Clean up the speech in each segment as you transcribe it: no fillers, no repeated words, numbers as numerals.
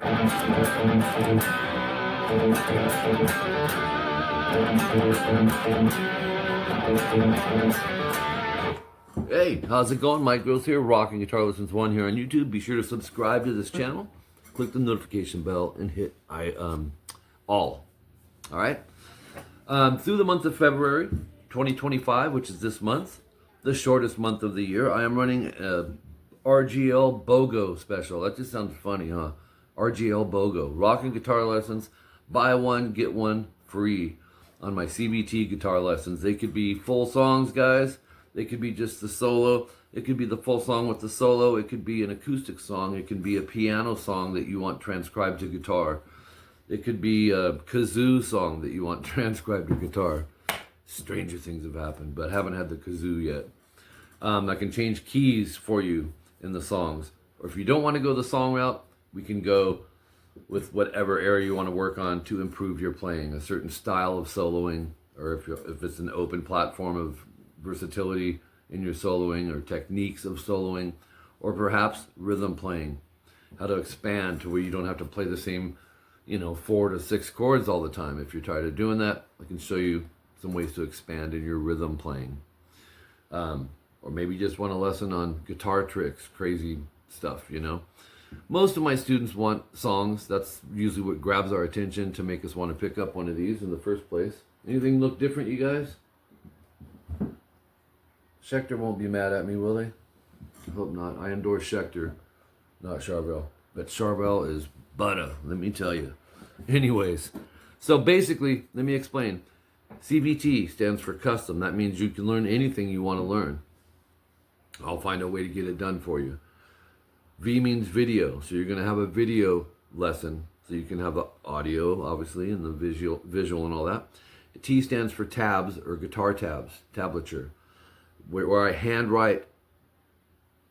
Hey, how's it going? Mike Gross here, Rockin Guitar Lessons 1 here on YouTube. Be sure to subscribe to this channel, click the notification bell, and hit all. All right? Through the month of February 2025, which is this month, the shortest month of the year, I am running a RGL BOGO special. That just sounds funny, huh? RGL BOGO. Rockin Guitar Lessons, buy one, get one free on my CVT guitar lessons. They could be full songs, guys. They could be just the solo. It could be the full song with the solo. It could be an acoustic song. It could be a piano song that you want transcribed to guitar. It could be a kazoo song that you want transcribed to guitar. Stranger things have happened, but haven't had the kazoo yet. I can change keys for you in the songs. Or if you don't want to go the song route, we can go with whatever area you want to work on to improve your playing. A certain style of soloing, or if it's an open platform of versatility in your soloing, or techniques of soloing, or perhaps rhythm playing. How to expand to where you don't have to play the same, 4 to 6 chords all the time. If you're tired of doing that, I can show you some ways to expand in your rhythm playing. Or maybe you just want a lesson on guitar tricks, crazy stuff, Most of my students want songs. That's usually what grabs our attention to make us want to pick up one of these in the first place. Anything look different, you guys? Schecter won't be mad at me, will they? I hope not. I endorse Schecter, not Charvel. But Charvel is butter, let me tell you. Anyways, so basically, let me explain. CVT stands for custom. That means you can learn anything you want to learn. I'll find a way to get it done for you. V means video, so you're going to have a video lesson, so you can have the audio, obviously, and the visual and all that. T stands for tabs, or guitar tabs, tablature, where I handwrite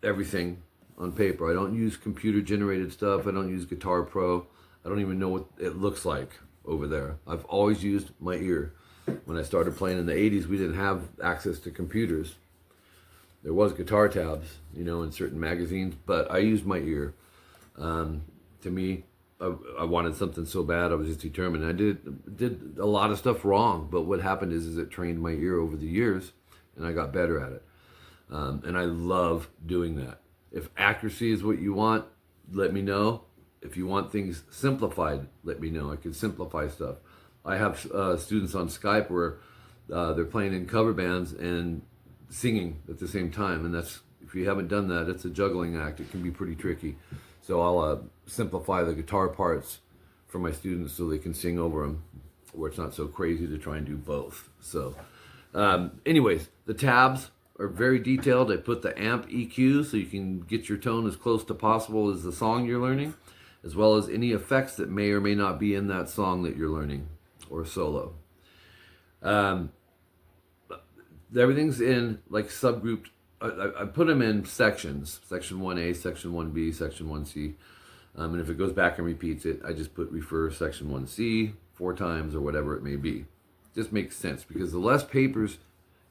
everything on paper. I don't use computer-generated stuff. I don't use Guitar Pro. I don't even know what it looks like over there. I've always used my ear. When I started playing in the 80s, we didn't have access to computers. There was guitar tabs, in certain magazines, but I used my ear. To me, I wanted something so bad, I was just determined. I did a lot of stuff wrong, but what happened is it trained my ear over the years, and I got better at it. And I love doing that. If accuracy is what you want, let me know. If you want things simplified, let me know. I can simplify stuff. I have students on Skype where they're playing in cover bands and singing at the same time, and that's, if you haven't done that, it's a juggling act. It can be pretty tricky. So I'll simplify the guitar parts for my students so they can sing over them, where it's not so crazy to try and do both. So anyways, the tabs are very detailed. I put the amp EQ so you can get your tone as close to possible as the song you're learning, as well as any effects that may or may not be in that song that you're learning or solo. Everything's in like subgrouped. I put them in sections, section 1A, section 1B, section 1C. And if it goes back and repeats it, I just put refer section 1C 4 times or whatever it may be. Just makes sense, because the less papers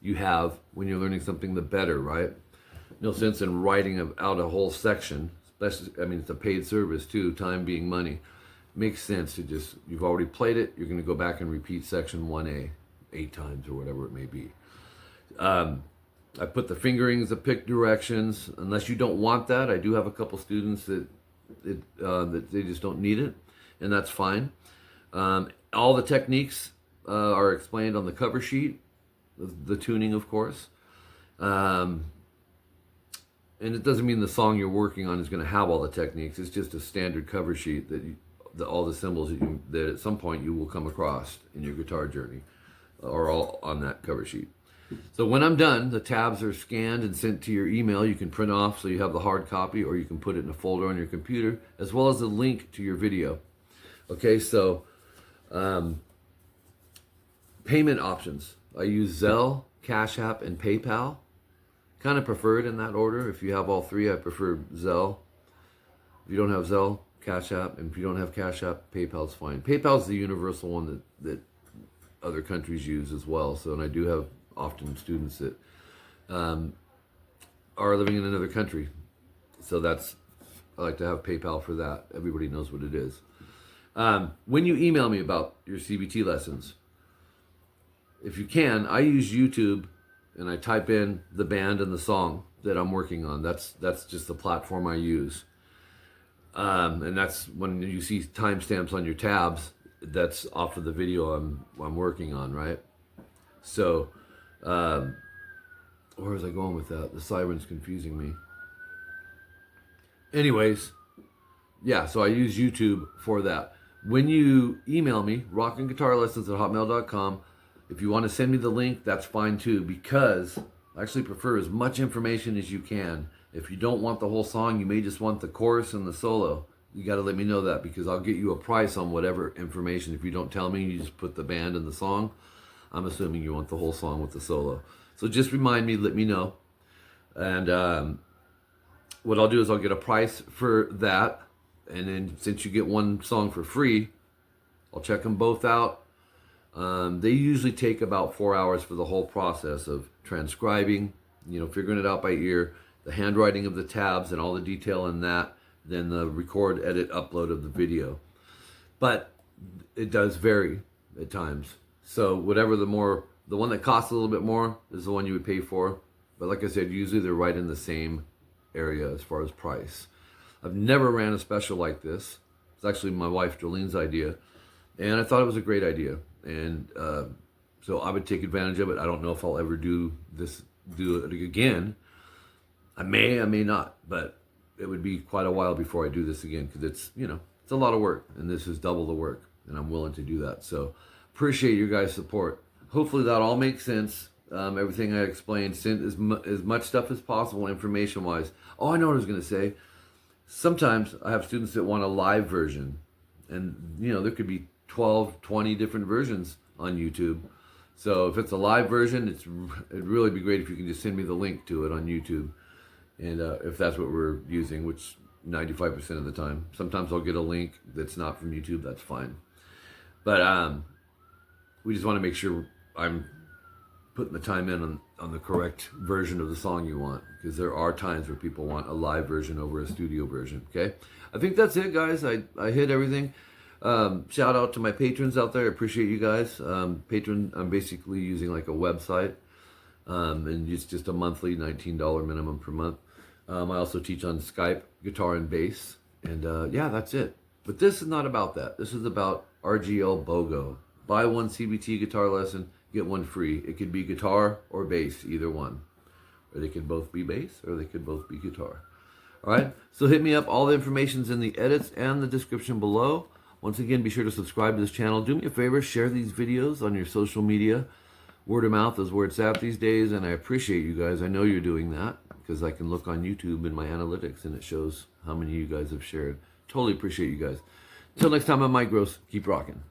you have when you're learning something, the better, right? No sense in writing out a whole section, especially, it's a paid service too, time being money. Makes sense to just, you've already played it, you're going to go back and repeat section 1A 8 times or whatever it may be. I put the fingerings, the pick directions. Unless you don't want that, I do have a couple students that they just don't need it, and that's fine. All the techniques are explained on the cover sheet, the tuning, of course. And it doesn't mean the song you're working on is going to have all the techniques. It's just a standard cover sheet that all the symbols that at some point you will come across in your guitar journey are all on that cover sheet. So when I'm done, the tabs are scanned and sent to your email. You can print off so you have the hard copy, or you can put it in a folder on your computer, as well as a link to your video. Okay, so payment options. I use Zelle, Cash App, and PayPal. Kind of preferred in that order. If you have all three, I prefer Zelle. If you don't have Zelle, Cash App, and if you don't have Cash App, PayPal's fine. PayPal's the universal one that other countries use as well. So, and I do have often students that are living in another country. So that's I like to have PayPal for that. Everybody knows what it is. When you email me about your CVT lessons, if you can, I use YouTube and I type in the band and the song that I'm working on. That's just the platform I use. And that's when you see timestamps on your tabs, that's off of the video I'm working on, right? So, where was I going with that? The siren's confusing me. Anyways, yeah, so I use YouTube for that. When you email me, rockinguitarlessons@hotmail.com, if you want to send me the link, that's fine too, because I actually prefer as much information as you can. If you don't want the whole song, you may just want the chorus and the solo. You got to let me know that, because I'll get you a price on whatever information. If you don't tell me, you just put the band and the song, I'm assuming you want the whole song with the solo. So just remind me, let me know. And what I'll do is I'll get a price for that. And then since you get one song for free, I'll check them both out. They usually take about 4 hours for the whole process of transcribing, figuring it out by ear, the handwriting of the tabs and all the detail in that, then the record, edit, upload of the video. But it does vary at times. So whatever the one that costs a little bit more is the one you would pay for. But like I said, usually they're right in the same area as far as price. I've never ran a special like this. It's actually my wife Jolene's idea, and I thought it was a great idea. And so I would take advantage of it. I don't know if I'll ever do it again. I may not, but it would be quite a while before I do this again, because it's a lot of work, and this is double the work, and I'm willing to do that. So appreciate your guys' support. Hopefully that all makes sense. Everything I explained, sent as much stuff as possible information-wise. Oh, I know what I was going to say. Sometimes I have students that want a live version, and there could be 12, 20 different versions on YouTube. So if it's a live version, it'd really be great if you can just send me the link to it on YouTube. And if that's what we're using, which 95% of the time. Sometimes I'll get a link that's not from YouTube, that's fine. But we just want to make sure I'm putting the time in on the correct version of the song you want, because there are times where people want a live version over a studio version. Okay, I think that's it, guys. I hit everything. Shout out to my patrons out there. I appreciate you guys. Patron, I'm basically using like a website, and it's just a monthly $19 minimum per month. I also teach on Skype, guitar and bass, and yeah, that's it. But this is not about that. This is about RGL BOGO. Buy one CVT guitar lesson, get one free. It could be guitar or bass, either one. Or they could both be bass, or they could both be guitar. All right, so hit me up. All the information's in the edits and the description below. Once again, be sure to subscribe to this channel. Do me a favor, share these videos on your social media. Word of mouth is where it's at these days, and I appreciate you guys. I know you're doing that, because I can look on YouTube in my analytics, and it shows how many of you guys have shared. Totally appreciate you guys. Until next time, I'm Mike Gross. Keep rocking.